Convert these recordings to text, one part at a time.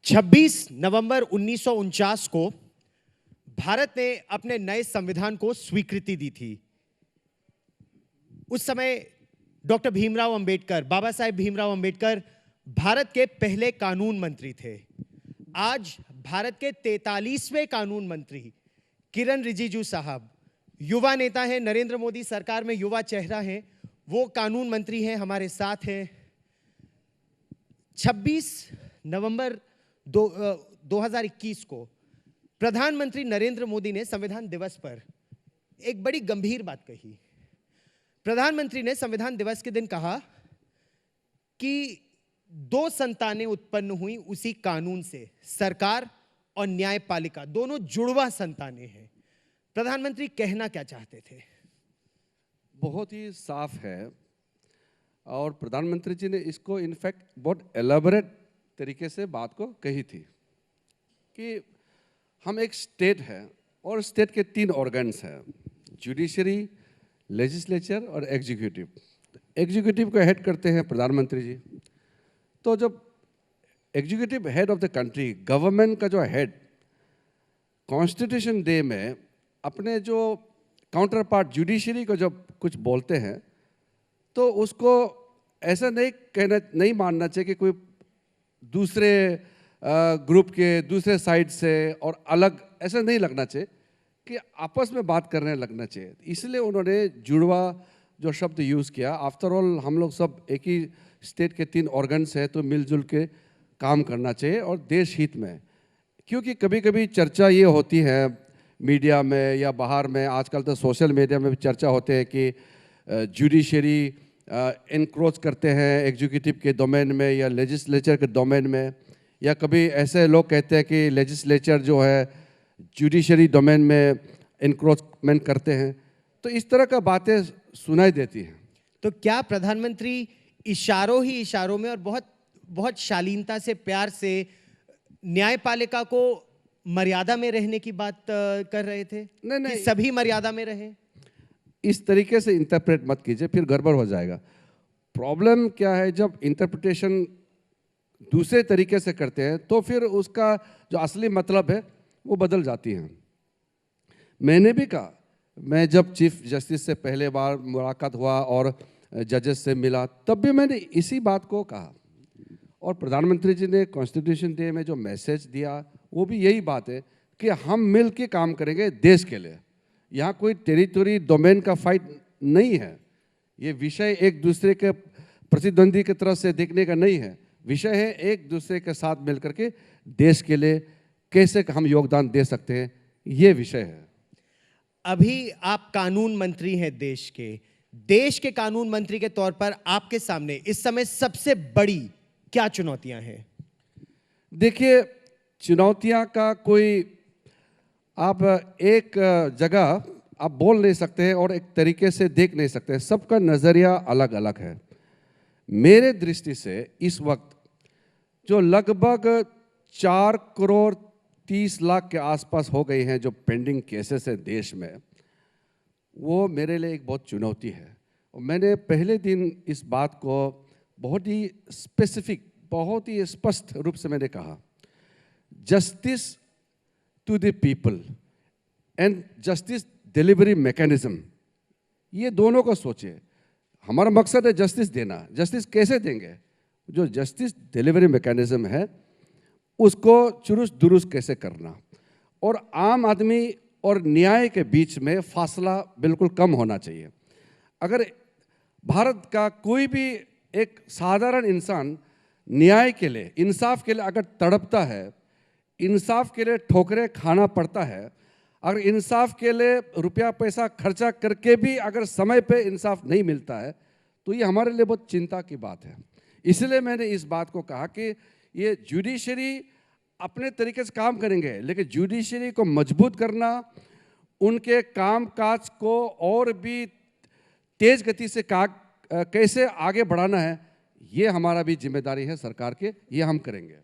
26 नवंबर 1949 को भारत ने अपने नए संविधान को स्वीकृति दी थी। उस समय डॉक्टर भीमराव अंबेडकर, बाबा साहेब भीमराव अंबेडकर भारत के पहले कानून मंत्री थे। आज भारत के 43वें कानून मंत्री किरण रिजिजू साहब युवा नेता हैं, नरेंद्र मोदी सरकार में युवा चेहरा हैं, वो कानून मंत्री हैं, हमारे साथ हैं। 26 नवंबर 2021 को प्रधानमंत्री नरेंद्र मोदी ने संविधान दिवस पर एक बड़ी गंभीर बात कही। प्रधानमंत्री ने संविधान दिवस के दिन कहा कि दो संतानें उत्पन्न हुई उसी कानून से, सरकार और न्यायपालिका दोनों जुड़वा संतानें हैं। प्रधानमंत्री कहना क्या चाहते थे? बहुत ही साफ है और प्रधानमंत्री जी ने इसको इनफैक्ट बहुत एलाबोरेट तरीके से बात को कही थी कि हम एक स्टेट है और स्टेट के 3 ऑर्गन्स हैं, जुडिशरी, लेजिस्लेचर और एग्जीक्यूटिव। एग्जीक्यूटिव को हेड करते हैं प्रधानमंत्री जी। तो जब executive head of the country, government का जो हेड कॉन्स्टिट्यूशन डे में अपने जो काउंटर पार्ट जुडिशरी को जब कुछ बोलते हैं तो उसको ऐसा नहीं मानना चाहिए कि कोई दूसरे ग्रुप के दूसरे साइड से और अलग, ऐसा नहीं लगना चाहिए कि आपस में बात करने लगना चाहिए। इसलिए उन्होंने जुड़वा जो शब्द यूज़ किया। आफ्टर ऑल हम लोग सब एक ही स्टेट के 3 ऑर्गन्स हैं, तो मिलजुल के काम करना चाहिए और देश हित में। क्योंकि कभी कभी चर्चा ये होती है मीडिया में या बाहर में, आजकल तो सोशल मीडिया में भी चर्चा होते हैं कि जुडिशरी इनक्रोच करते हैं एग्जीक्यूटिव के डोमेन में या लेजिस्लेचर के डोमेन में, या कभी ऐसे लोग कहते हैं कि लेजिस्लेचर जो है जुडिशरी डोमेन में इनक्रोचमेंट करते हैं। तो इस तरह का बातें सुनाई देती हैं। तो क्या प्रधानमंत्री इशारों ही इशारों में और बहुत बहुत शालीनता से, प्यार से न्यायपालिका को मर्यादा में रहने की बात कर रहे थे? नहीं, कि सभी मर्यादा में रहे। इस तरीके से इंटरप्रेट मत कीजिए, फिर गड़बड़ हो जाएगा। प्रॉब्लम क्या है, जब इंटरप्रिटेशन दूसरे तरीके से करते हैं तो फिर उसका जो असली मतलब है वो बदल जाती है। मैंने भी कहा, मैं जब चीफ जस्टिस से पहले बार मुलाकात हुआ और जजेस से मिला तब भी मैंने इसी बात को कहा, और प्रधानमंत्री जी ने कॉन्स्टिट्यूशन डे में जो मैसेज दिया वो भी यही बात है कि हम मिल के काम करेंगे देश के लिए। यहाँ कोई टेरिटरी डोमेन का फाइट नहीं है। ये विषय एक दूसरे के प्रतिद्वंदी की तरफ से देखने का नहीं है। विषय है एक दूसरे के साथ मिलकर के देश के लिए कैसे हम योगदान दे सकते हैं, ये विषय है। अभी आप कानून मंत्री हैं देश के कानून मंत्री के तौर पर आपके सामने इस समय सबसे बड़ी क्या चुनौतियां हैं? देखिए, चुनौतियां का कोई आप एक जगह आप बोल नहीं सकते हैं और एक तरीके से देख नहीं सकते हैं। सबका नज़रिया अलग अलग है। मेरे दृष्टि से इस वक्त जो लगभग 4 करोड़ 30 लाख के आसपास हो गई हैं जो पेंडिंग केसेस हैं देश में, वो मेरे लिए एक बहुत चुनौती है। और मैंने पहले दिन इस बात को बहुत ही स्पेसिफिक, बहुत ही स्पष्ट रूप से मैंने कहा, justice to the people and justice delivery mechanism, ये दोनों को सोचिए। हमारा मकसद है जस्टिस देना। जस्टिस कैसे देंगे? जो जस्टिस डिलीवरी मैकेनिज्म है उसको चुरुस्त दुरुस्त कैसे करना, और आम आदमी और न्याय के बीच में फासला बिल्कुल कम होना चाहिए। अगर भारत का कोई भी एक साधारण इंसान न्याय के लिए, इंसाफ के लिए अगर तड़पता है, इंसाफ के लिए ठोकरें खाना पड़ता है, अगर इंसाफ के लिए रुपया पैसा खर्चा करके भी अगर समय पे इंसाफ नहीं मिलता है, तो ये हमारे लिए बहुत चिंता की बात है। इसलिए मैंने इस बात को कहा कि ये जुडिशरी अपने तरीके से काम करेंगे, लेकिन जुडिशरी को मजबूत करना, उनके कामकाज को और भी तेज गति से कैसे आगे बढ़ाना है, ये हमारा भी जिम्मेदारी है सरकार के, ये हम करेंगे।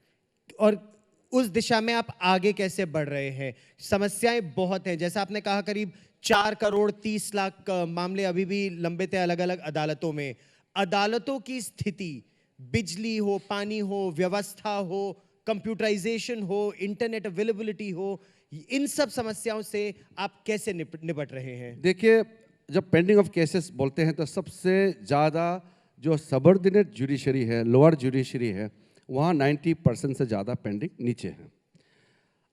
और उस दिशा में आप आगे कैसे बढ़ रहे हैं? समस्याएं बहुत हैं, जैसा आपने कहा करीब 4 करोड़ 30 लाख मामले अभी भी लंबित है अलग अलग अदालतों में। अदालतों की स्थिति, बिजली हो, पानी हो, व्यवस्था हो, कंप्यूटराइजेशन हो, इंटरनेट अवेलेबिलिटी हो, इन सब समस्याओं से आप कैसे निपट रहे हैं? देखिए, जब पेंडिंग ऑफ केसेस बोलते हैं तो सबसे ज़्यादा जो सबऑर्डिनेट जुडिशरी है, लोअर जुडिशरी है, वहाँ 90% से ज़्यादा पेंडिंग नीचे है।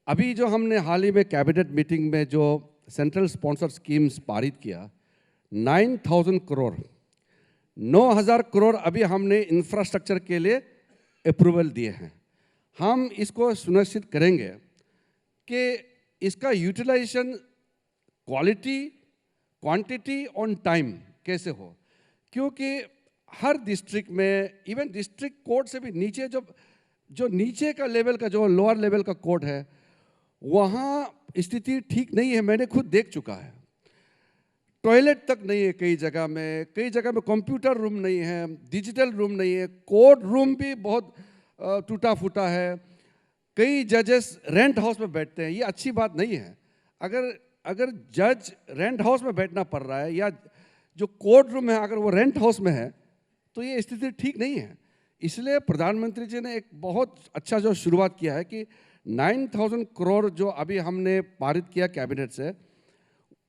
अभी जो हमने हाल ही में कैबिनेट मीटिंग में जो सेंट्रल स्पॉन्सर स्कीम्स पारित किया, 9,000 करोड़, 9,000 करोड़ अभी हमने इंफ्रास्ट्रक्चर के लिए अप्रूवल दिए हैं। हम इसको सुनिश्चित करेंगे कि इसका utilisation quality, quantity on time कैसे हो, क्योंकि हर डिस्ट्रिक्ट में, इवन डिस्ट्रिक्ट कोर्ट से भी नीचे जो नीचे का लेवल का, जो लोअर लेवल का कोर्ट है, वहाँ स्थिति ठीक नहीं है। मैंने खुद देख चुका है। टॉयलेट तक नहीं है कई जगह में कंप्यूटर रूम नहीं है, डिजिटल रूम नहीं है, कोर्ट रूम भी बहुत टूटा फूटा है। कई जजेस रेंट हाउस में बैठते हैं, ये अच्छी बात नहीं है। अगर जज रेंट हाउस में बैठना पड़ रहा है, या जो कोर्ट रूम है अगर वो रेंट हाउस में है, तो ये स्थिति ठीक नहीं है। इसलिए प्रधानमंत्री जी ने एक बहुत अच्छा जो शुरुआत किया है कि 9,000 करोड़ जो अभी हमने पारित किया कैबिनेट से,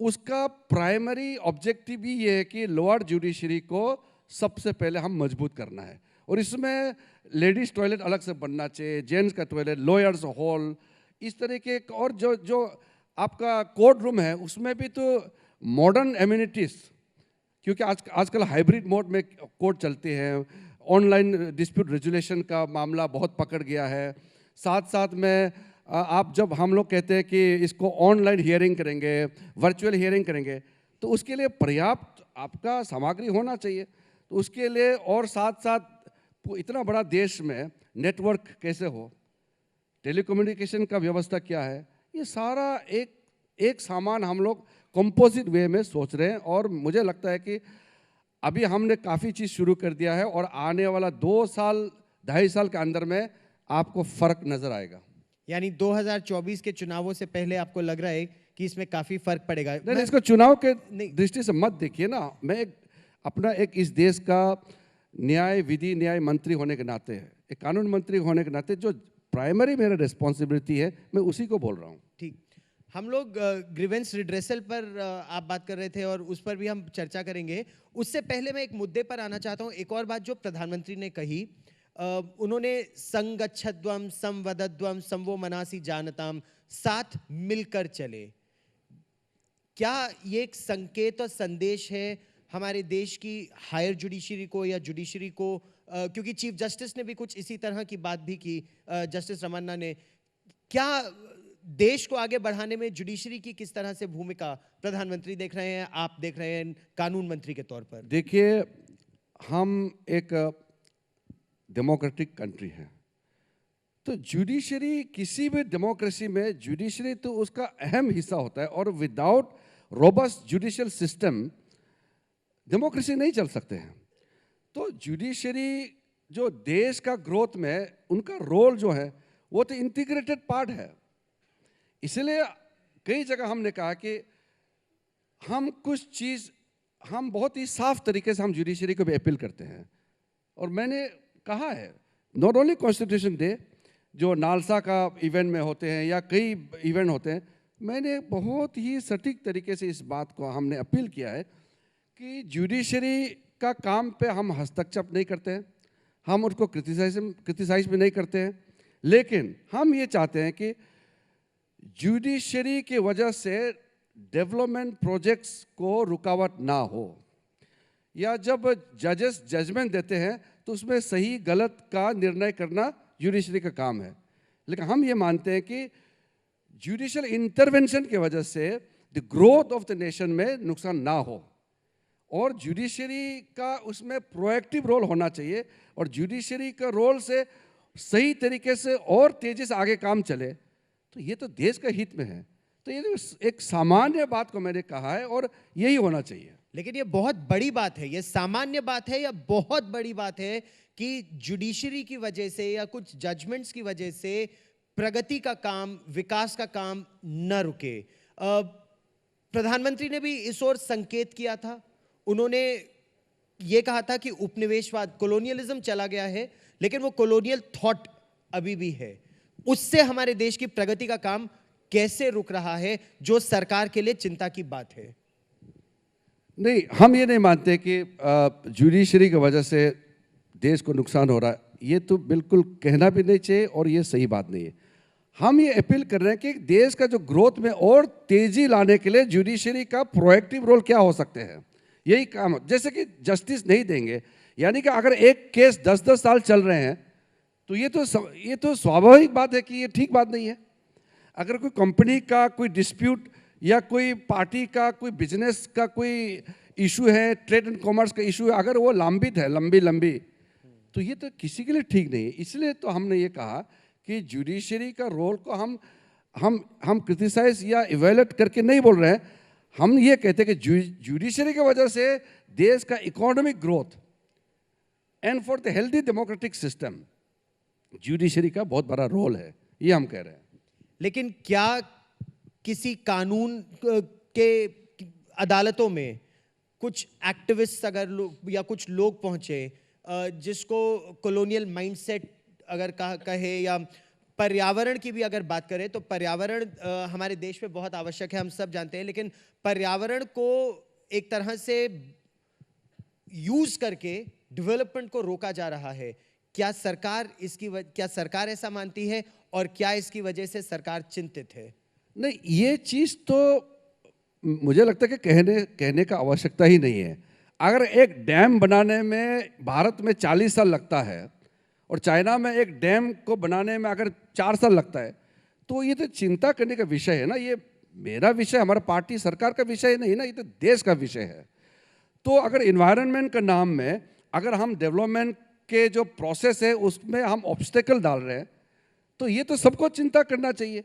उसका प्राइमरी ऑब्जेक्टिव भी ये है कि लोअर जुडिशरी को सबसे पहले हम मजबूत करना है। और इसमें लेडीज़ टॉयलेट अलग से बनना चाहिए, जेंट्स का टॉयलेट, लॉयर्स हॉल, इस तरह के। और जो आपका कोर्ट रूम है उसमें भी तो मॉडर्न एम्यूनिटीज़, क्योंकि आजकल हाइब्रिड मोड में कोर्ट चलते हैं। ऑनलाइन डिस्प्यूट रेजुलेशन का मामला बहुत पकड़ गया है। साथ साथ में आप जब हम लोग कहते हैं कि इसको ऑनलाइन हियरिंग करेंगे, वर्चुअल हियरिंग करेंगे, तो उसके लिए पर्याप्त आपका सामग्री होना चाहिए। तो उसके लिए, और साथ साथ इतना बड़ा देश में नेटवर्क कैसे हो, टेलीकम्युनिकेशन का व्यवस्था क्या है, ये सारा एक सामान हम लोग कंपोजिट वे में सोच रहे हैं। और मुझे लगता है कि अभी हमने काफ़ी चीज़ शुरू कर दिया है, और आने वाला 2 साल 2.5 साल के अंदर में आपको फर्क नजर आएगा। यानी 2024 के चुनावों से पहले आपको लग रहा है कि इसमें काफी फर्क पड़ेगा? नहीं, इसको चुनाव के दृष्टि से मत देखिए ना। मैं अपना इस देश का न्याय मंत्री होने के नाते, एक कानून मंत्री होने के नाते, जो प्राइमरी मेरा रिस्पॉन्सिबिलिटी है, मैं उसी को बोल रहा हूँ। ठीक, हम लोग ग्रीवेंस रिड्रेसल पर आप बात कर रहे थे, और उस पर भी हम चर्चा करेंगे। उससे पहले मैं एक मुद्दे पर आना चाहता हूँ। एक और बात जो प्रधानमंत्री ने कही, उन्होंने संगच्छध्वम संवदध्वम संवो मनासी जानताम, साथ मिलकर चले। क्या ये एक संकेत और संदेश है हमारे देश की हायर जुडिशरी को या जुडिशरी को? क्योंकि चीफ जस्टिस ने भी कुछ इसी तरह की बात भी की, जस्टिस रमन्ना ने। क्या देश को आगे बढ़ाने में जुडिशरी की किस तरह से भूमिका प्रधानमंत्री देख रहे हैं, आप देख रहे हैं कानून मंत्री के तौर पर? देखिए, हम एक डेमोक्रेटिक कंट्री है, तो जुडिशरी, किसी भी डेमोक्रेसी में जुडिशरी तो उसका अहम हिस्सा होता है। और without robust judicial system democracy नहीं चल सकते हैं। तो जुडिशरी जो देश का ग्रोथ में उनका रोल जो है, वो तो इंटीग्रेटेड पार्ट है। इसलिए कई जगह हमने कहा कि हम कुछ चीज़, हम बहुत ही साफ तरीके से हम जुडिशरी को भी अपील करते हैं। और मैंने कहा है, नॉट ओनली कॉन्स्टिट्यूशन डे, जो नालसा का इवेंट में होते हैं या कई इवेंट होते हैं, मैंने बहुत ही सटीक तरीके से इस बात को हमने अपील किया है कि जुडिशरी का काम पे हम हस्तक्षेप नहीं करते हैं, हम उसको क्रिटिसाइज भी नहीं करते हैं, लेकिन हम ये चाहते हैं कि जुडिशरी की वजह से डेवलपमेंट प्रोजेक्ट्स को रुकावट ना हो, या जब जजेस जजमेंट देते हैं तो उसमें सही गलत का निर्णय करना जुडिशरी का काम है। लेकिन हम ये मानते हैं कि जुडिशियल इंटरवेंशन की वजह से the growth of the nation में नुकसान ना हो, और जुडिशरी का उसमें प्रोएक्टिव रोल होना चाहिए, और जुडिशरी का रोल से सही तरीके से और तेजी से आगे काम चले, तो ये तो देश का हित में है। तो ये एक सामान्य बात को मैंने कहा है, और यही होना चाहिए। लेकिन ये बहुत बड़ी बात है, ये सामान्य बात है या बहुत बड़ी बात है कि जुडिशरी की वजह से या कुछ जजमेंट्स की वजह से प्रगति का काम, विकास का काम न रुके। प्रधानमंत्री ने भी इस ओर संकेत किया था। उन्होंने ये कहा था कि उपनिवेशवाद, कॉलोनियलिज्म चला गया है, लेकिन वो कॉलोनियल थॉट अभी भी है। उससे हमारे देश की प्रगति का काम कैसे रुक रहा है, जो सरकार के लिए चिंता की बात है? नहीं, हम ये नहीं मानते कि जुडिशरी की वजह से देश को नुकसान हो रहा है। ये तो बिल्कुल कहना भी नहीं चाहिए और ये सही बात नहीं है। हम ये अपील कर रहे हैं कि देश का जो ग्रोथ में और तेजी लाने के लिए जुडिशरी का प्रोएक्टिव रोल क्या हो सकते हैं, यही काम। जैसे कि जस्टिस नहीं देंगे, यानी कि अगर एक केस 10-10 साल चल रहे हैं तो ये तो स्वाभाविक बात है कि ये ठीक बात नहीं है। अगर कोई कंपनी का कोई डिस्प्यूट या कोई पार्टी का कोई बिजनेस का कोई इशू है, ट्रेड एंड कॉमर्स का इशू है, अगर वो लंबित है लंबी तो ये तो किसी के लिए ठीक नहीं है। इसलिए तो हमने ये कहा कि जुडिशरी का रोल को हम क्रिटिसाइज या इवेलुएट करके नहीं बोल रहे हैं। हम ये कहते हैं कि जुडिशरी की वजह से देश का economic growth and for the healthy democratic system judiciary का बहुत बड़ा रोल है, ये हम कह रहे हैं। लेकिन क्या किसी कानून के अदालतों में कुछ एक्टिविस्ट अगर या कुछ लोग पहुंचे जिसको कॉलोनियल माइंडसेट अगर कहे, या पर्यावरण की भी अगर बात करें तो पर्यावरण हमारे देश में बहुत आवश्यक है, हम सब जानते हैं, लेकिन पर्यावरण को एक तरह से यूज करके डेवलपमेंट को रोका जा रहा है। क्या सरकार ऐसा मानती है और क्या इसकी वजह से सरकार चिंतित है? नहीं, ये चीज़ तो मुझे लगता है कि कहने का आवश्यकता ही नहीं है। अगर एक डैम बनाने में भारत में 40 साल लगता है और चाइना में एक डैम को बनाने में अगर 4 साल लगता है, तो ये तो चिंता करने का विषय है ना। ये मेरा विषय, हमारा पार्टी सरकार का विषय नहीं ना, ये तो देश का विषय है। तो अगर इन्वायरमेंट के नाम में अगर हम डेवलपमेंट के जो प्रोसेस है उसमें हम ऑब्स्टेकल डाल रहे हैं, तो ये तो सबको चिंता करना चाहिए।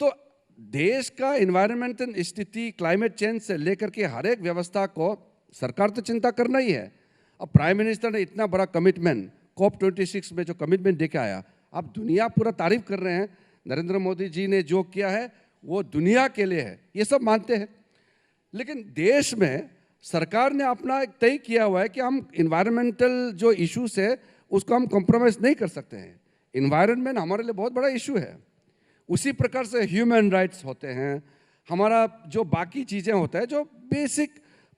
तो देश का इन्वायरमेंटल स्थिति, क्लाइमेट चेंज से लेकर के हर एक व्यवस्था को सरकार तो चिंता करना ही है। अब प्राइम मिनिस्टर ने इतना बड़ा कमिटमेंट COP26 में जो कमिटमेंट देके आया, अब दुनिया पूरा तारीफ कर रहे हैं। नरेंद्र मोदी जी ने जो किया है वो दुनिया के लिए है, ये सब मानते हैं। लेकिन देश में सरकार ने अपना एक तय किया हुआ है कि हम इन्वायरमेंटल जो इश्यूज है उसको हम कॉम्प्रोमाइज़ नहीं कर सकते हैं। इन्वायरमेंट हमारे लिए बहुत बड़ा इशू है। उसी प्रकार से ह्यूमन राइट्स होते हैं, हमारा जो बाकी चीज़ें होता है, जो बेसिक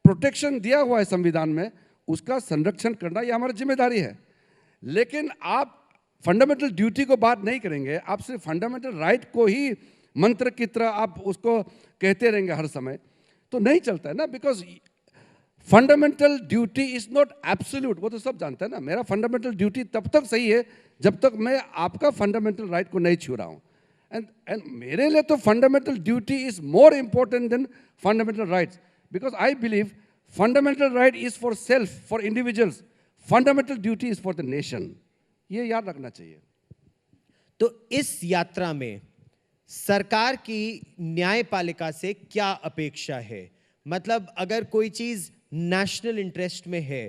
प्रोटेक्शन दिया हुआ है संविधान में, उसका संरक्षण करना ये हमारी जिम्मेदारी है। लेकिन आप फंडामेंटल ड्यूटी को बात नहीं करेंगे, आप सिर्फ फंडामेंटल राइट को ही मंत्र की तरह आप उसको कहते रहेंगे हर समय, तो नहीं चलता है ना। Because fundamental duty is not absolute, वो तो सब जानते हैं ना। मेरा फंडामेंटल ड्यूटी तब तक सही है जब तक मैं आपका फंडामेंटल राइट को नहीं छू रहा हूँ। एंड मेरे लिए तो fundamental duty is more important than fundamental rights, because I believe fundamental right is for self, for individuals, fundamental duty is for the nation. ये याद रखना चाहिए। तो इस यात्रा में सरकार की न्यायपालिका से क्या अपेक्षा है? मतलब अगर कोई चीज नेशनल इंटरेस्ट में है,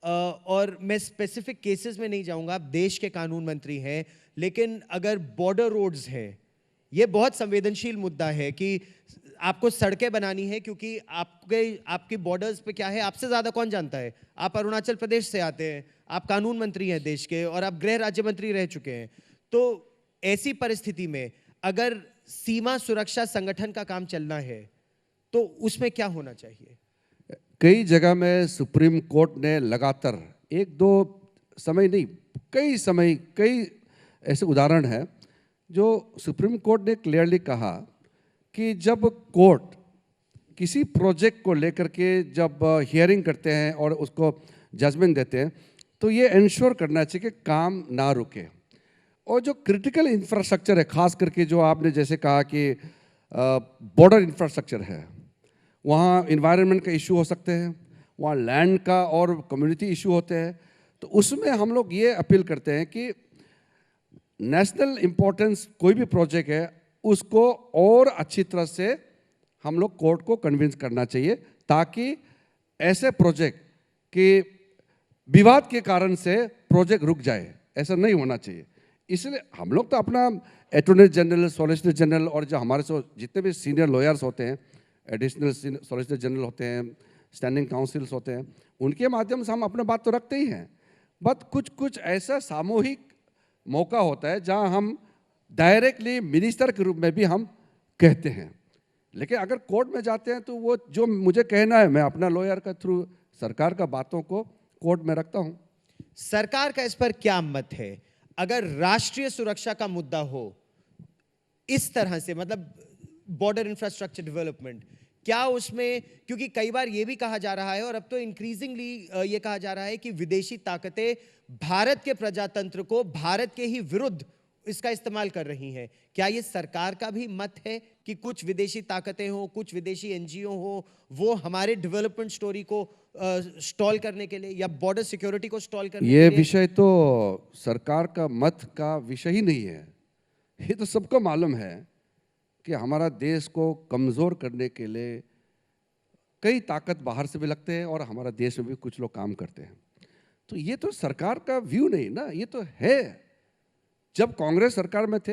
और मैं स्पेसिफिक केसेस में नहीं जाऊंगा, आप देश के कानून मंत्री हैं, लेकिन अगर बॉर्डर रोड्स हैं, ये बहुत संवेदनशील मुद्दा है कि आपको सड़कें बनानी है, क्योंकि आपकी बॉर्डर्स पे क्या है आपसे ज्यादा कौन जानता है। आप अरुणाचल प्रदेश से आते हैं, आप कानून मंत्री हैं देश के, और आप गृह राज्य मंत्री रह चुके हैं। तो ऐसी परिस्थिति में अगर सीमा सुरक्षा संगठन का काम चलना है तो उसमें क्या होना चाहिए? कई जगह में सुप्रीम कोर्ट ने लगातार, एक दो समय नहीं, कई ऐसे उदाहरण हैं जो सुप्रीम कोर्ट ने क्लियरली कहा कि जब कोर्ट किसी प्रोजेक्ट को लेकर के जब हियरिंग करते हैं और उसको जजमेंट देते हैं, तो ये इंश्योर करना चाहिए कि काम ना रुके। और जो क्रिटिकल इंफ्रास्ट्रक्चर है, खास करके जो आपने जैसे कहा कि बॉर्डर इंफ्रास्ट्रक्चर है, वहाँ इन्वायरमेंट का इशू हो सकते हैं, वहाँ लैंड का और कम्युनिटी इशू होते हैं। तो उसमें हम लोग ये अपील करते हैं कि नेशनल इम्पोर्टेंस कोई भी प्रोजेक्ट है उसको और अच्छी तरह से हम लोग कोर्ट को कन्विंस करना चाहिए, ताकि ऐसे प्रोजेक्ट के विवाद के कारण से प्रोजेक्ट रुक जाए, ऐसा नहीं होना चाहिए। इसलिए हम लोग तो अपना अटॉर्नी जनरल, सॉलिसिटर जनरल और जो हमारे जितने भी सीनियर लॉयर्स होते हैं, एडिशनल सॉलिसिटर जनरल होते हैं, स्टैंडिंग काउंसिल्स होते हैं, उनके माध्यम से हम अपना बात तो रखते ही हैं। बट कुछ ऐसा सामूहिक मौका होता है जहां हम डायरेक्टली मिनिस्टर के रूप में भी हम कहते हैं। लेकिन अगर कोर्ट में जाते हैं तो वो जो मुझे कहना है, मैं अपना लॉयर का थ्रू सरकार का बातों को कोर्ट में रखता हूं। सरकार का इस पर क्या मत है? अगर राष्ट्रीय सुरक्षा का मुद्दा हो इस तरह से, मतलब बॉर्डर इंफ्रास्ट्रक्चर डेवलपमेंट, क्या उसमें, क्योंकि कई बार यह भी कहा जा रहा है और अब तो इंक्रीजिंगली यह कहा जा रहा है कि विदेशी ताकतें भारत के प्रजातंत्र को भारत के ही विरुद्ध इसका इस्तेमाल कर रही हैं, क्या यह सरकार का भी मत है कि कुछ विदेशी ताकतें हो, कुछ विदेशी एनजीओ हो, वो हमारे डेवलपमेंट स्टोरी को स्टॉल करने के लिए या बॉर्डर सिक्योरिटी को स्टॉल करने के ये लिए? विषय तो सरकार का मत का विषय ही नहीं है। ये तो सबको मालूम है कि हमारा देश को कमज़ोर करने के लिए कई ताकत बाहर से भी लगते हैं और हमारा देश में भी कुछ लोग काम करते हैं। तो ये तो सरकार का व्यू नहीं ना, ये तो है। जब कांग्रेस सरकार में थे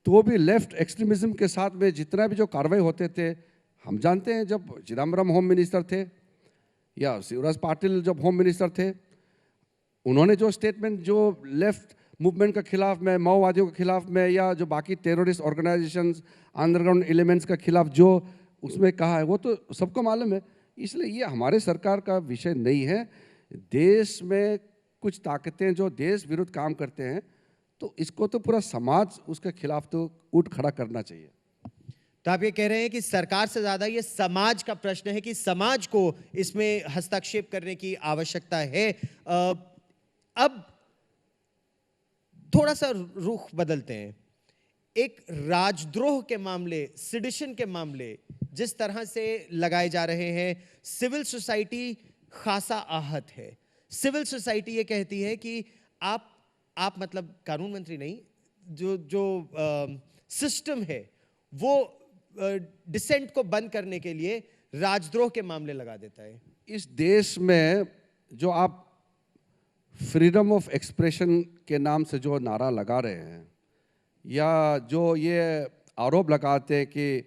तो भी लेफ्ट एक्सट्रीमिज्म के साथ में जितना भी जो कार्रवाई होते थे, हम जानते हैं। जब चिदम्बरम होम मिनिस्टर थे या शिवराज पाटिल जब होम मिनिस्टर थे, उन्होंने जो स्टेटमेंट जो लेफ्ट मूवमेंट के खिलाफ में, माओवादियों के खिलाफ में, या जो बाकी टेररिस्ट ऑर्गेनाइजेशंस, अंडरग्राउंड एलिमेंट्स के खिलाफ जो उसमें कहा है, वो तो सबको मालूम है। इसलिए ये हमारे सरकार का विषय नहीं है। देश में कुछ ताकतें जो देश विरुद्ध काम करते हैं, तो इसको तो पूरा समाज उसके खिलाफ तो उठ खड़ा करना चाहिए। तो आप ये कह रहे हैं कि सरकार से ज्यादा ये समाज का प्रश्न है कि समाज को इसमें हस्तक्षेप करने की आवश्यकता है। अब थोड़ा सा रुख बदलते हैं। एक राजद्रोह के मामले, सिडिशन के मामले जिस तरह से लगाए जा रहे हैं, सिविल सोसाइटी खासा आहत है। सिविल सोसाइटी ये कहती है कि आप मतलब कानून मंत्री नहीं, जो सिस्टम है वो डिसेंट को बंद करने के लिए राजद्रोह के मामले लगा देता है। इस देश में जो आप फ्रीडम ऑफ एक्सप्रेशन के नाम से जो नारा लगा रहे हैं, या जो ये आरोप लगाते हैं कि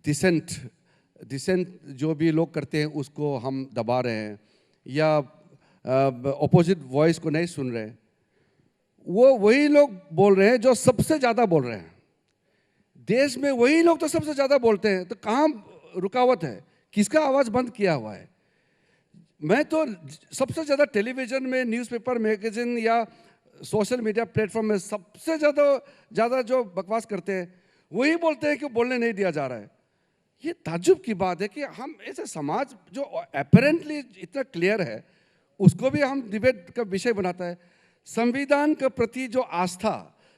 डिसेंट जो भी लोग करते हैं उसको हम दबा रहे हैं, या अपोजिट वॉइस को नहीं सुन रहे, वो वही लोग बोल रहे हैं जो सबसे ज़्यादा बोल रहे हैं। देश में वही लोग तो सबसे ज़्यादा बोलते हैं, तो कहाँ रुकावट है? किसका आवाज़ बंद किया हुआ है? मैं तो सबसे ज़्यादा टेलीविज़न में, न्यूज़पेपर, मैगजीन या सोशल मीडिया प्लेटफॉर्म में सबसे ज़्यादा जो बकवास करते हैं वही बोलते हैं कि बोलने नहीं दिया जा रहा है। ये ताज्जुब की बात है कि हम ऐसे समाज जो अपेरेंटली इतना क्लियर है उसको भी हम डिबेट का विषय बनाता है। संविधान के प्रति जो आस्था,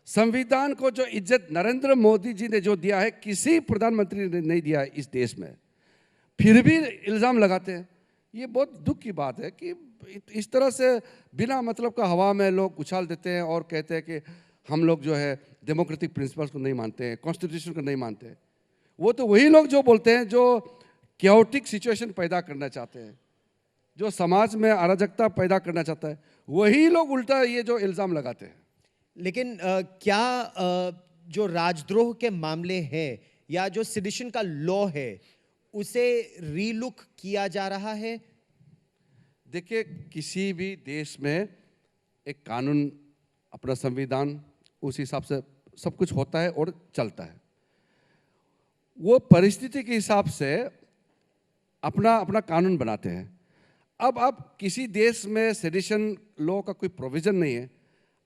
संविधान को जो इज्जत नरेंद्र मोदी जी ने जो दिया है, किसी प्रधानमंत्री ने नहीं दिया है इस देश में, फिर भी इल्ज़ाम लगाते हैं। ये बहुत दुख की बात है कि इस तरह से बिना मतलब का हवा में लोग उछाल देते हैं और कहते हैं कि हम लोग जो है डेमोक्रेटिक प्रिंसिपल्स को नहीं मानते हैं, कॉन्स्टिट्यूशन को नहीं मानते हैं। वो तो वही लोग जो बोलते हैं जो कैओटिक सिचुएशन पैदा करना चाहते हैं, जो समाज में अराजकता पैदा करना चाहता है, वही लोग उल्टा ये जो इल्ज़ाम लगाते हैं। लेकिन क्या जो राजद्रोह के मामले हैं या जो सिडिशन का लॉ है उसे रीलुक किया जा रहा है? देखिए, किसी भी देश में एक कानून, अपना संविधान, उस हिसाब से सब कुछ होता है और चलता है। वो परिस्थिति के हिसाब से अपना अपना कानून बनाते हैं। अब आप किसी देश में सेडिशन लॉ का कोई प्रोविज़न नहीं है,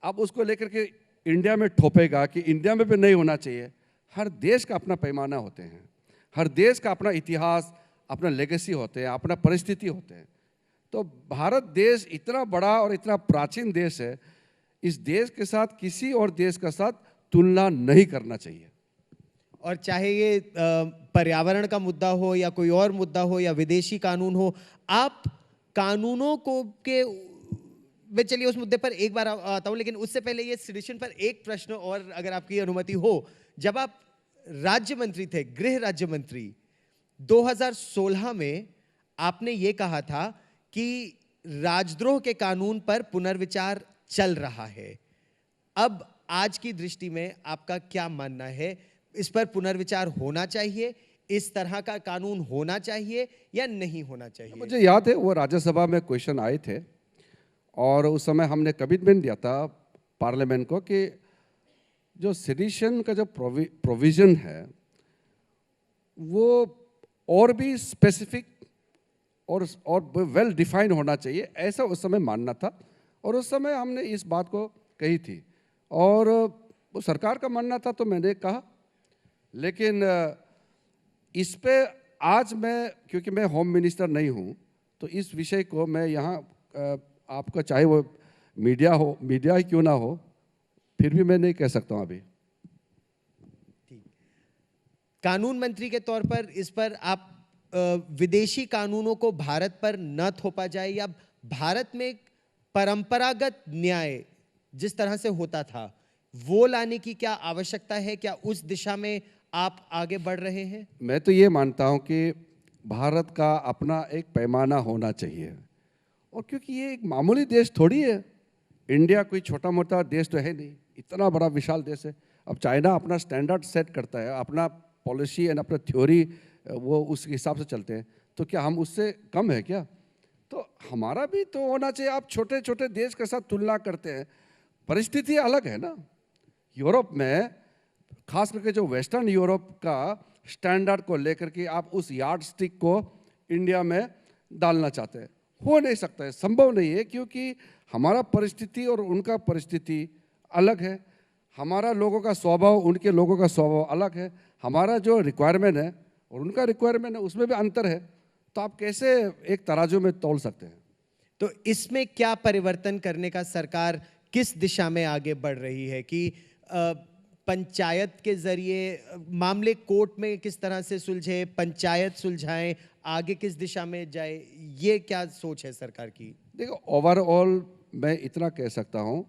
आप उसको लेकर के इंडिया में ठोपेगा कि इंडिया में भी नहीं होना चाहिए। हर देश का अपना पैमाना होते हैं, हर देश का अपना इतिहास, अपना लेगेसी होते हैं, अपना परिस्थिति होते हैं। तो भारत देश इतना बड़ा और इतना प्राचीन देश है, इस देश के साथ किसी और देश का साथ तुलना नहीं करना चाहिए। और चाहे ये पर्यावरण का मुद्दा हो या कोई और मुद्दा हो या विदेशी कानून हो, आप कानूनों को के मैं चलिए उस मुद्दे पर एक बार आता हूं, लेकिन उससे पहले ये सिडिशन पर एक प्रश्न और अगर आपकी अनुमति हो। जब आप राज्य मंत्री थे, गृह राज्य मंत्री, 2016 में आपने ये कहा था कि राजद्रोह के कानून पर पुनर्विचार चल रहा है। अब आज की दृष्टि में आपका क्या मानना है? इस पर पुनर्विचार होना चाहिए, इस तरह का कानून होना चाहिए या नहीं होना चाहिए? मुझे याद है वो राज्यसभा में क्वेश्चन आए थे और उस समय हमने कमिटमेंट दिया था पार्लियामेंट को कि जो सेडिशन का जो प्रोविजन है वो और भी स्पेसिफिक और वेल डिफाइंड होना चाहिए, ऐसा उस समय मानना था। और उस समय हमने इस बात को कही थी और वो सरकार का मानना था, तो मैंने कहा। लेकिन इस पे आज मैं, क्योंकि मैं होम मिनिस्टर नहीं हूँ, तो इस विषय को मैं यहाँ आपका, चाहे वो मीडिया ही क्यों ना हो, फिर भी मैं नहीं कह सकता हूँ अभी। कानून मंत्री के तौर पर इस पर आप विदेशी कानूनों को भारत पर न थोपा जाए, या भारत में परंपरागत न्याय जिस तरह से होता था वो लाने की क्या आवश्यकता है? क्या उस दिशा में आप आगे बढ़ रहे हैं? मैं तो ये मानता हूँ कि भारत का अपना एक पैमाना होना चाहिए, और क्योंकि ये एक मामूली देश थोड़ी है, इंडिया कोई छोटा मोटा देश तो है नहीं, इतना बड़ा विशाल देश है। अब चाइना अपना स्टैंडर्ड सेट करता है, अपना पॉलिसी एंड अपना थ्योरी वो उस हिसाब से चलते हैं, तो क्या हम उससे कम है क्या? तो हमारा भी तो होना चाहिए। आप छोटे छोटे देश के साथ तुलना करते हैं, परिस्थिति अलग है ना। यूरोप में, खास करके जो वेस्टर्न यूरोप का स्टैंडर्ड को लेकर के आप उस यार्ड स्टिक को इंडिया में डालना चाहते हैं, हो नहीं सकता है, संभव नहीं है, क्योंकि हमारा परिस्थिति और उनका परिस्थिति अलग है। हमारा लोगों का स्वभाव, उनके लोगों का स्वभाव अलग है। हमारा जो रिक्वायरमेंट है और उनका रिक्वायरमेंट है, उसमें भी अंतर है। तो आप कैसे एक तराजू में तौल सकते हैं? तो इसमें क्या परिवर्तन करने का सरकार किस दिशा में आगे बढ़ रही है कि पंचायत के जरिए मामले कोर्ट में किस तरह से सुलझे, पंचायत सुलझाएं, आगे किस दिशा में जाए, ये क्या सोच है सरकार की? देखो, ओवरऑल मैं इतना कह सकता हूं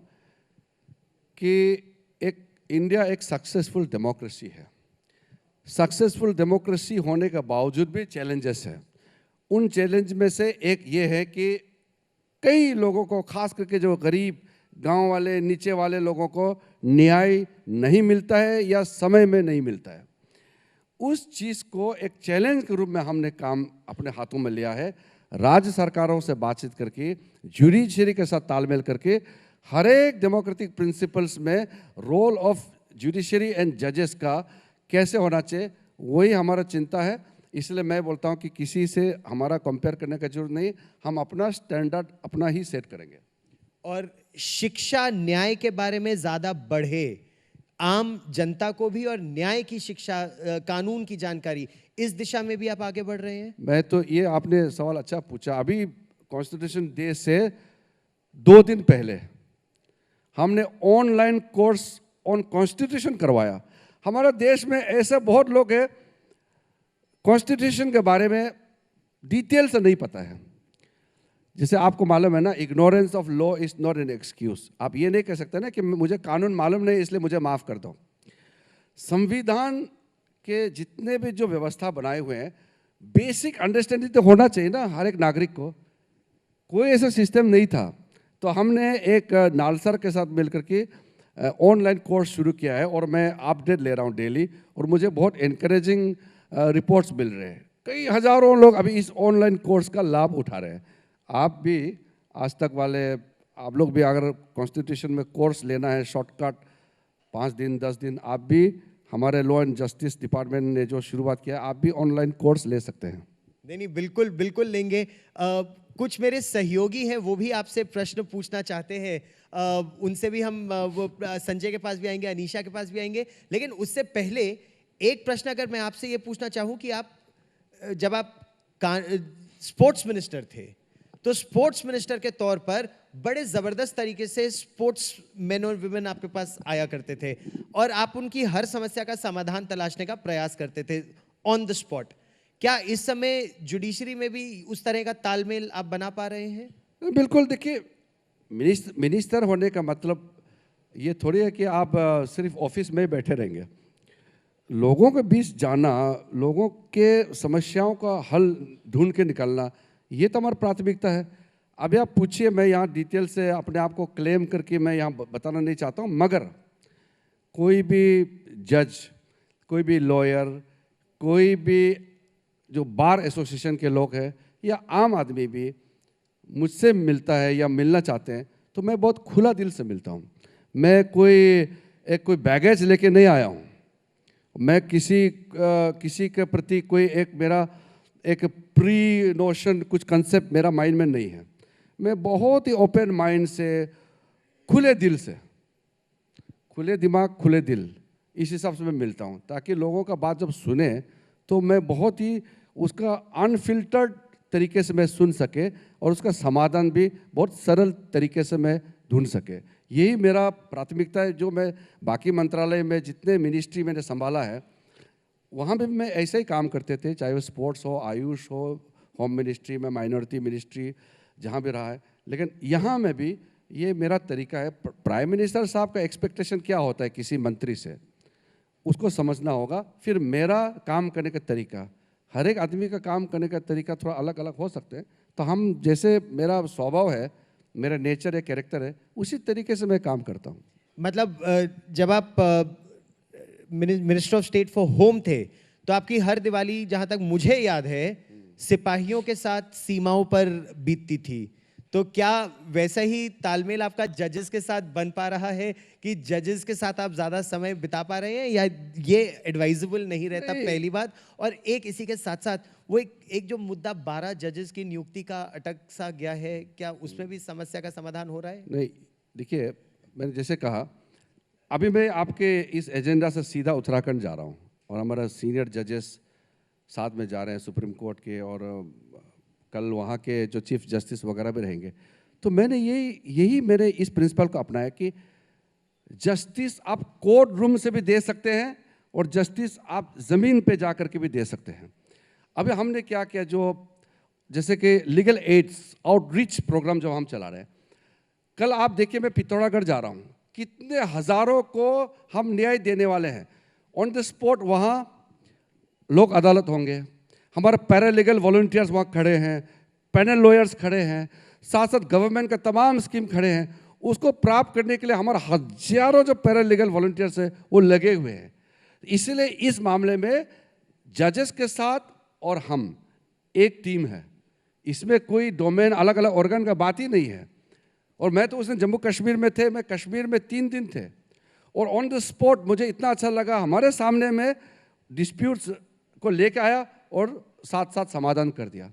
कि इंडिया एक सक्सेसफुल डेमोक्रेसी है। सक्सेसफुल डेमोक्रेसी होने के बावजूद भी चैलेंजेस हैं। उन चैलेंज में से एक ये है कि कई लोगों को, खास करके जो गरीब गांव वाले, नीचे वाले लोगों को न्याय नहीं मिलता है या समय में नहीं मिलता है। उस चीज़ को एक चैलेंज के रूप में हमने काम अपने हाथों में लिया है। राज्य सरकारों से बातचीत करके, जुडिशरी के साथ तालमेल करके, हर एक डेमोक्रेटिक प्रिंसिपल्स में रोल ऑफ जुडिशरी एंड जजेस का कैसे होना चाहिए, वही हमारा चिंता है। इसलिए मैं बोलता हूँ कि किसी से हमारा कंपेयर करने का जरूरत नहीं, हम अपना स्टैंडर्ड अपना ही सेट करेंगे। और शिक्षा न्याय के बारे में ज़्यादा बढ़े, आम जनता को भी, और न्याय की शिक्षा, कानून की जानकारी, इस दिशा में भी आप आगे बढ़ रहे हैं? मैं तो, ये आपने सवाल अच्छा पूछा। अभी कॉन्स्टिट्यूशन डे से 2 दिन पहले हमने ऑनलाइन कोर्स ऑन कॉन्स्टिट्यूशन करवाया। हमारे देश में ऐसे बहुत लोग हैं, कॉन्स्टिट्यूशन के बारे में डिटेल से नहीं पता है। जैसे आपको मालूम है ना, ignorance of law is not an excuse. आप ये नहीं कह सकते ना कि मुझे कानून मालूम नहीं इसलिए मुझे माफ़ कर दो। संविधान के जितने भी जो व्यवस्था बनाए हुए हैं, बेसिक अंडरस्टैंडिंग तो होना चाहिए ना हर एक नागरिक को। कोई ऐसा सिस्टम नहीं था, तो हमने एक नालसर के साथ मिलकर के ऑनलाइन कोर्स शुरू किया है, और मैं अपडेट ले रहा हूँ डेली, और मुझे बहुत इनकरेजिंग रिपोर्ट्स मिल रहे हैं। कई हज़ारों लोग अभी इस ऑनलाइन कोर्स का लाभ उठा रहे हैं। आप भी, आज तक वाले आप लोग भी, अगर कॉन्स्टिट्यूशन में कोर्स लेना है शॉर्टकट 5 दिन 10 दिन, आप भी, हमारे लॉ एंड जस्टिस डिपार्टमेंट ने जो शुरुआत किया, आप भी ऑनलाइन कोर्स ले सकते हैं। नहीं, बिल्कुल बिल्कुल लेंगे। कुछ मेरे सहयोगी हैं, वो भी आपसे प्रश्न पूछना चाहते हैं। उनसे भी हम वो संजय के पास भी आएंगे, अनीशा के पास भी आएंगे, लेकिन उससे पहले एक प्रश्न अगर मैं आपसे ये पूछना चाहूँ कि आप, जब आप स्पोर्ट्स मिनिस्टर थे, तो स्पोर्ट्स मिनिस्टर के तौर पर बड़े ज़बरदस्त तरीके से स्पोर्ट्स मैन और वुमेन आपके पास आया करते थे, और आप उनकी हर समस्या का समाधान तलाशने का प्रयास करते थे ऑन द स्पॉट। क्या इस समय जुडिशरी में भी उस तरह का तालमेल आप बना पा रहे हैं? बिल्कुल। देखिए, मिनिस्टर होने का मतलब ये थोड़ी है कि आप सिर्फ ऑफिस में बैठे रहेंगे। लोगों के बीच जाना, लोगों के समस्याओं का हल ढूंढ के निकालना, ये तो हमारी प्राथमिकता है। अभी आप पूछिए, मैं यहाँ डिटेल से अपने आप को क्लेम करके मैं यहाँ बताना नहीं चाहता हूँ, मगर कोई भी जज, कोई भी लॉयर, कोई भी जो बार एसोसिएशन के लोग हैं, या आम आदमी भी मुझसे मिलता है या मिलना चाहते हैं, तो मैं बहुत खुला दिल से मिलता हूँ। मैं कोई एक कोई बैगेज लेके नहीं आया हूँ। मैं किसी के प्रति कोई एक मेरा एक प्री नोशन कुछ कंसेप्ट मेरा माइंड में नहीं है। मैं बहुत ही ओपन माइंड से, खुले दिल से, खुले दिमाग खुले दिल, इस हिसाब से मैं मिलता हूँ, ताकि लोगों का बात जब सुने तो मैं बहुत ही उसका अनफिल्टर्ड तरीके से मैं सुन सके और उसका समाधान भी बहुत सरल तरीके से मैं ढूंढ सके। यही मेरा प्राथमिकता है। जो मैं बाकी मंत्रालय में जितने मिनिस्ट्री मैंने संभाला है वहाँ भी मैं ऐसे ही काम करते थे, चाहे वो स्पोर्ट्स हो, आयुष हो, होम मिनिस्ट्री में, माइनॉरिटी मिनिस्ट्री जहाँ भी रहा है। लेकिन यहाँ में भी ये मेरा तरीका है। प्राइम मिनिस्टर साहब का एक्सपेक्टेशन क्या होता है किसी मंत्री से, उसको समझना होगा। फिर मेरा काम करने का तरीका, हर एक आदमी का काम करने का तरीका थोड़ा अलग अलग हो सकते हैं। तो हम जैसे मेरा स्वभाव है, मेरा नेचर है, कैरेक्टर है, उसी तरीके से मैं काम करता हूँ। मतलब जब आप minister of state for home थे तो आपकी हर दिवाली, जहां तक मुझे याद है, सिपाहियों के साथ सीमाओं पर बीतती थी। तो क्या वैसा ही तालमेल आपका जजेस के साथ बन पा रहा है कि जजेस के साथ आप ज्यादा समय बिता पा रहे हैं, या ये एडवाइजेबल नहीं रहता? पहली बात। और एक इसी के साथ साथ वो एक जो मुद्दा 12 जजेस की नियुक्ति का अटक सा गया है, क्या उसमें भी समस्या का समाधान हो रहा है? नहीं, देखिए, मैंने जैसे कहा, अभी मैं आपके इस एजेंडा से सीधा उत्तराखंड जा रहा हूँ और हमारा सीनियर जजेस साथ में जा रहे हैं सुप्रीम कोर्ट के, और कल वहाँ के जो चीफ जस्टिस वगैरह भी रहेंगे। तो मैंने यही मैंने इस प्रिंसिपल को अपनाया कि जस्टिस आप कोर्ट रूम से भी दे सकते हैं और जस्टिस आप ज़मीन पे जा कर के भी दे सकते हैं। अभी हमने क्या किया, जो जैसे कि लीगल एड्स आउटरीच प्रोग्राम जो हम चला रहे हैं, कल आप देखिए मैं पिथौरागढ़ जा रहा हूँ, कितने हज़ारों को हम न्याय देने वाले हैं। ऑन द स्पॉट वहाँ लोक अदालत होंगे, हमारे पैरालीगल वॉलंटियर्स वहाँ खड़े हैं, पैनल लॉयर्स खड़े हैं, साथ साथ गवर्नमेंट का तमाम स्कीम खड़े हैं। उसको प्राप्त करने के लिए हमारे हजारों जो पैरालीगल वॉलंटियर्स हैं वो लगे हुए हैं। इसलिए इस मामले में जजेस के साथ और हम एक टीम है, इसमें कोई डोमेन अलग अलग ऑर्गन का बात ही नहीं है। और मैं तो उस दिन जम्मू कश्मीर में थे, मैं कश्मीर में 3 दिन थे, और ऑन द स्पॉट मुझे इतना अच्छा लगा, हमारे सामने में डिस्प्यूट्स को लेके आया और साथ साथ समाधान कर दिया।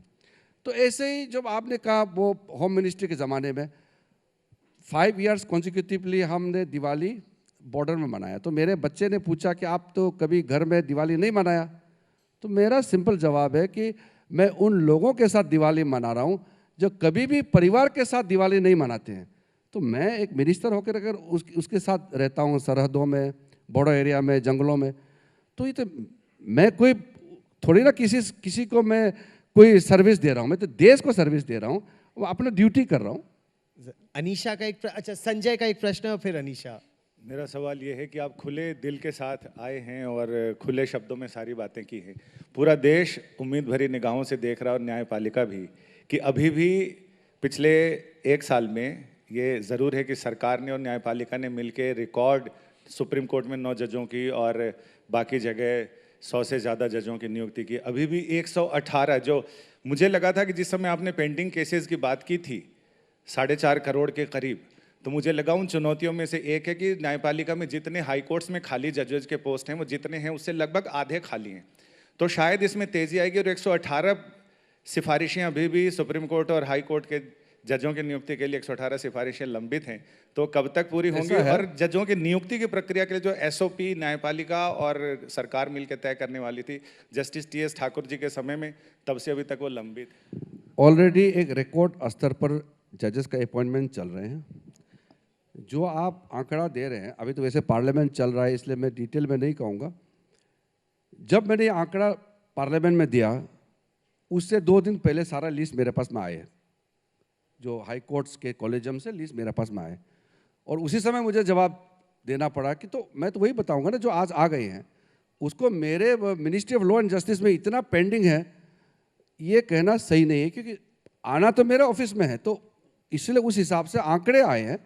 तो ऐसे ही जब आपने कहा वो होम मिनिस्ट्री के ज़माने में 5 इयर्स कॉन्जिक्यूटिवली हमने दिवाली बॉर्डर में मनाया। तो मेरे बच्चे ने पूछा कि आप तो कभी घर में दिवाली नहीं मनाया। तो मेरा सिंपल जवाब है कि मैं उन लोगों के साथ दिवाली मना रहा हूँ जो कभी भी परिवार के साथ दिवाली नहीं मनाते हैं। तो मैं एक मिनिस्टर होकर अगर उसके साथ रहता हूँ, सरहदों में, बॉर्डर एरिया में, जंगलों में, तो ये तो मैं कोई थोड़ी ना किसी को मैं कोई सर्विस दे रहा हूँ, मैं तो देश को सर्विस दे रहा हूँ, अपना ड्यूटी कर रहा हूँ। अनीशा का अच्छा, संजय का एक प्रश्न है और फिर अनीशा। मेरा सवाल ये है कि आप खुले दिल के साथ आए हैं और खुले शब्दों में सारी बातें की हैं। पूरा देश उम्मीद भरी निगाहों से देख रहा है और न्यायपालिका भी, कि अभी भी पिछले 1 साल में ये ज़रूर है कि सरकार ने और न्यायपालिका ने मिलकर रिकॉर्ड सुप्रीम कोर्ट में 9 जजों की और बाकी जगह 100 से ज़्यादा जजों की नियुक्ति की। अभी भी 118, जो मुझे लगा था कि जिस समय आपने पेंडिंग केसेस की बात की थी 4.5 करोड़ के करीब, तो मुझे लगा उन चुनौतियों में से एक है कि न्यायपालिका में जितने हाई कोर्ट्स में खाली जजेस के पोस्ट हैं वो जितने हैं उससे लगभग आधे खाली हैं। तो शायद इसमें तेज़ी आएगी और 118 सिफारिशें अभी भी सुप्रीम कोर्ट और हाई कोर्ट के जजों की नियुक्ति के लिए 118 सिफारिशें लंबित हैं। तो कब तक पूरी होंगी? और जजों की नियुक्ति की प्रक्रिया के लिए जो एसओपी न्यायपालिका और सरकार मिलकर तय करने वाली थी जस्टिस टीएस ठाकुर जी के समय में, तब से अभी तक वो लंबित। ऑलरेडी एक रिकॉर्ड स्तर पर जजेस का अपॉइंटमेंट चल रहे हैं। जो आप आंकड़ा दे रहे हैं, अभी तो वैसे पार्लियामेंट चल रहा है इसलिए मैं डिटेल में नहीं कहूँगा। जब मैंने ये आंकड़ा पार्लियामेंट में दिया उससे 2 दिन पहले सारा लिस्ट मेरे पास में आए, जो हाई कोर्ट्स के कॉलेजियम से लिस्ट मेरे पास में आए, और उसी समय मुझे जवाब देना पड़ा कि तो मैं तो वही बताऊंगा ना जो आज आ गए हैं। उसको मेरे ministry of law and justice में इतना पेंडिंग है ये कहना सही नहीं है, क्योंकि आना तो मेरे ऑफिस में है, तो इसलिए उस हिसाब से आंकड़े आए हैं।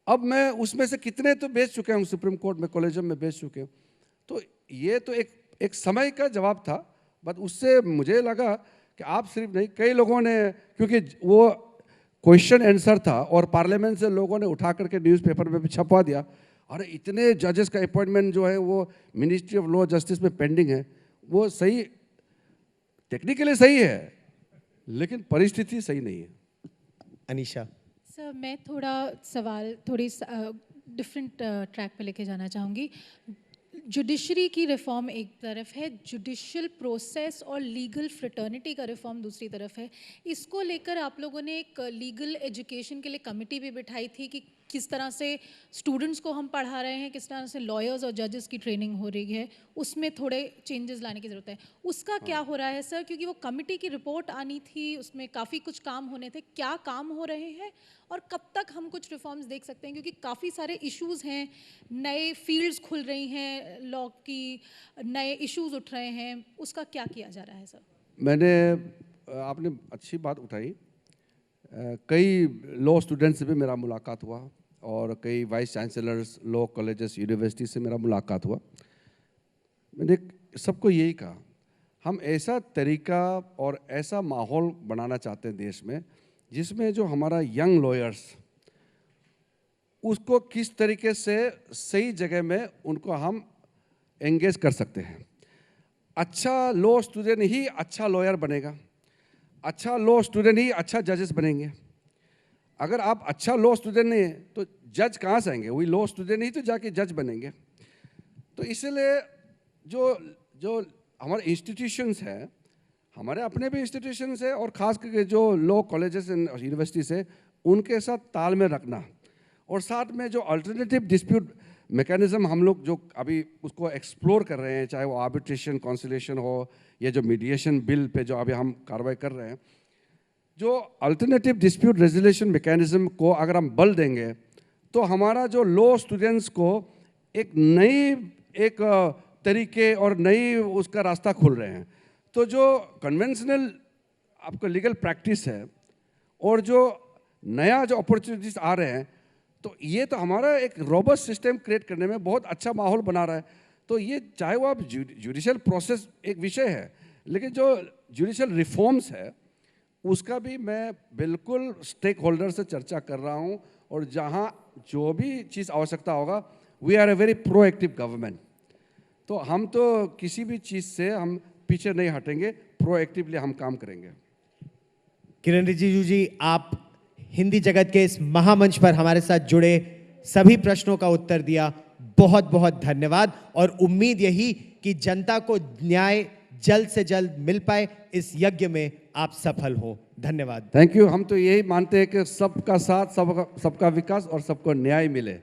अब मैं उसमें से कितने तो भेज चुके हूँ सुप्रीम कोर्ट में, कॉलेजियम में भेज चुके हूँ। तो ये तो एक समय का जवाब था, बट उससे मुझे लगा कि आप सिर्फ नहीं, कई लोगों ने, क्योंकि वो क्वेश्चन आंसर था और पार्लियामेंट से लोगों ने उठा करके न्यूज़पेपर में भी छपवा दिया। अरे इतने जजेस का अपॉइंटमेंट जो है वो मिनिस्ट्री ऑफ लॉ जस्टिस में पेंडिंग है, वो सही टेक्निकली सही है लेकिन परिस्थिति सही नहीं है। अनीशा। सर मैं थोड़ा सवाल थोड़ी डिफरेंट ट्रैक पे लेके जाना चाहूँगी। जुडिशरी की रिफॉर्म एक तरफ है, जुडिशियल प्रोसेस और लीगल फ्रेटर्निटी का रिफॉर्म दूसरी तरफ है। इसको लेकर आप लोगों ने एक लीगल एजुकेशन के लिए कमेटी भी बिठाई थी कि किस तरह से स्टूडेंट्स को हम पढ़ा रहे हैं, किस तरह से लॉयर्स और जजेस की ट्रेनिंग हो रही है, उसमें थोड़े चेंजेस लाने की ज़रूरत है। उसका क्या हो रहा है सर? क्योंकि वो कमेटी की रिपोर्ट आनी थी, उसमें काफ़ी कुछ काम होने थे, क्या काम हो रहे हैं और कब तक हम कुछ रिफॉर्म्स देख सकते हैं? क्योंकि काफ़ी सारे इश्यूज़ हैं, नए फील्ड्स खुल रही हैं लॉ की, नए इश्यूज़ उठ रहे हैं, उसका क्या किया जा रहा है सर? आपने अच्छी बात उठाई। कई लॉ स्टूडेंट्स से भी मेरा मुलाकात हुआ और कई vice chancellors law colleges university से मेरा मुलाकात हुआ। मैंने सबको यही कहा, हम ऐसा तरीका और ऐसा माहौल बनाना चाहते हैं देश में जिसमें जो हमारा यंग लॉयर्स उसको किस तरीके से सही जगह में उनको हम एंगेज कर सकते हैं। अच्छा लॉ स्टूडेंट ही अच्छा लॉयर बनेगा, अच्छा लॉ स्टूडेंट ही अच्छा जजेस बनेंगे। अगर आप अच्छा लॉ स्टूडेंट नहीं है तो जज कहाँ से आएंगे? वही लॉ स्टूडेंट ही तो जाके जज बनेंगे। तो इसलिए जो जो हमारे इंस्टीट्यूशंस हैं, हमारे अपने भी इंस्टीट्यूशंस है और ख़ास करके जो लॉ कॉलेजेस एंड यूनिवर्सिटीज़ है उनके साथ तालमेल रखना, और साथ में जो अल्टरनेटिव डिस्प्यूट मैकेनिज्म हम लोग जो अभी उसको एक्सप्लोर कर रहे हैं, चाहे वो आर्बिट्रेशन कॉन्सिलेशन हो या जो मीडिएशन बिल पे जो अभी हम कार्रवाई कर रहे हैं, जो अल्टरनेटिव डिस्प्यूट रेजोल्यूशन मैकेनिज्म को अगर हम बल देंगे तो हमारा जो लॉ स्टूडेंट्स को एक नई तरीके और नई उसका रास्ता खुल रहे हैं। तो जो कन्वेंशनल आपका लीगल प्रैक्टिस है और जो नया जो अपॉर्चुनिटीज आ रहे हैं, तो ये तो हमारा एक रोबस्ट सिस्टम क्रिएट करने में बहुत अच्छा माहौल बना रहा है। तो ये चाहे वो आप जुडिशियल प्रोसेस एक विषय है, लेकिन जो जुडिशियल रिफॉर्म्स है उसका भी मैं बिल्कुल स्टेक होल्डर से चर्चा कर रहा हूँ, और जहाँ जो भी चीज़ आवश्यकता होगा, we are a very proactive government. तो हम तो किसी भी चीज़ से हम पीछे नहीं हटेंगे, प्रोएक्टिवली हम काम करेंगे। किरण रिजिजू जी, आप हिंदी जगत के इस महामंच पर हमारे साथ जुड़े, सभी प्रश्नों का उत्तर दिया, बहुत बहुत धन्यवाद। और उम्मीद यही कि जनता को न्याय जल्द से जल्द मिल पाए, इस यज्ञ में आप सफल हो। धन्यवाद। Thank you. हम तो यही मानते हैं कि सबका साथ, सबका विकास और सबको न्याय मिले।